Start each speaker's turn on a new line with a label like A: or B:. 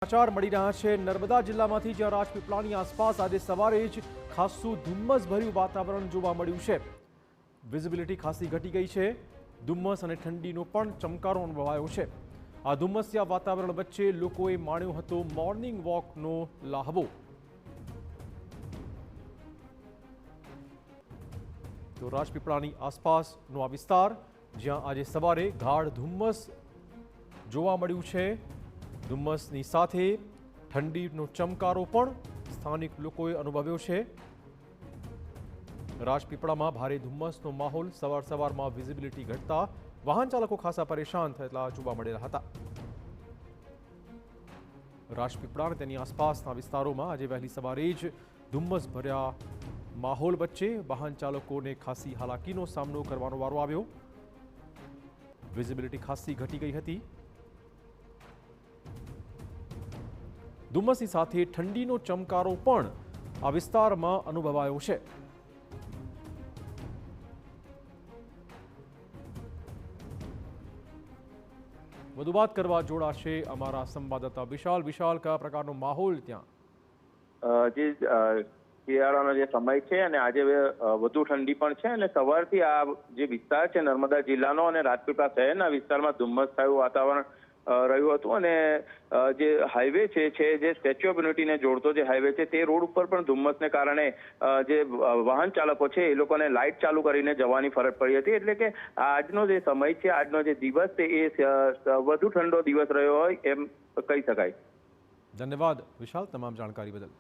A: સમાચાર મળી રહ્યા છે નર્મદા જિલ્લામાંથી, જ્યાં રાજપીપળાની આસપાસ આજે સવારે જ ખાસ્સું ધુમ્મસભર્યું વાતાવરણ જોવા મળ્યું છે। વિઝિબિલિટી ખાસી ઘટી ગઈ છે। ધુમ્મસ અને ઠંડીનો પણ ચમકારો અનુભવાયો છે। આ ધુમ્મસિયા વાતાવરણ વચ્ચે લોકોએ માણ્યો હતો મોર્નિંગ વોકનો લાહવો। તો રાજપીપળાની આસપાસનો આ વિસ્તાર, જ્યાં આજે સવારે ગાઢ ધુમ્મસ જોવા મળ્યું છે। ધુમ્મસની સાથે ઠંડીનો ચમકારો પણ સ્થાનિક લોકોએ અનુભવ્યો છે। રાજપીપળામાં ભારે ધુમ્મસનો માહોલ, સવારમાં વિઝિબિલિટી ઘટતા વાહન ચાલકો ખાસા પરેશાન થયેલા જોવા મળેલા હતા। રાજપીપળા અને તેની આસપાસના વિસ્તારોમાં આજે વહેલી સવારે જ ધુમ્મસ ભર્યા માહોલ વચ્ચે વાહન ચાલકોને ખાસી હાલાકીનો સામનો કરવાનો વારો આવ્યો। વિઝિબિલિટી ખાસી ઘટી ગઈ હતી। ધુમ્મસની સાથે ઠંડીનો ચમકારો પણ આ વિસ્તારમાં અનુભવાયો છે। વધુ વાત કરવા જોડાશે અમારા સંવાદદાતા વિશાલ। વિશાલ, કયા પ્રકારનો માહોલ ત્યાં?
B: જે શિયાળાનો જે સમય છે અને આજે વધુ ઠંડી પણ છે અને સવારથી આ જે વિસ્તાર છે નર્મદા જિલ્લાનો અને રાજપીપળા શહેરના વિસ્તારમાં ધુમ્મસ છાયું વાતાવરણ રહ્યું હતું અને જે હાઈવે છે જે સ્ટેચ્યુ ઓફ યુનિટીને જોડતો જે હાઈવે છે તે રોડ ઉપર પણ ધુમ્મસને કારણે જે વાહન ચાલકો છે એ લોકોને લાઇટ ચાલુ કરીને જવાની ફરજ પડી હતી। એટલે કે આજનો જે સમય છે, આજનો જે દિવસ છે એ વધુ ઠંડો દિવસ રહ્યો હોય એમ કહી શકાય।
A: ધન્યવાદ વિશાલ, તમામ જાણકારી બદલ।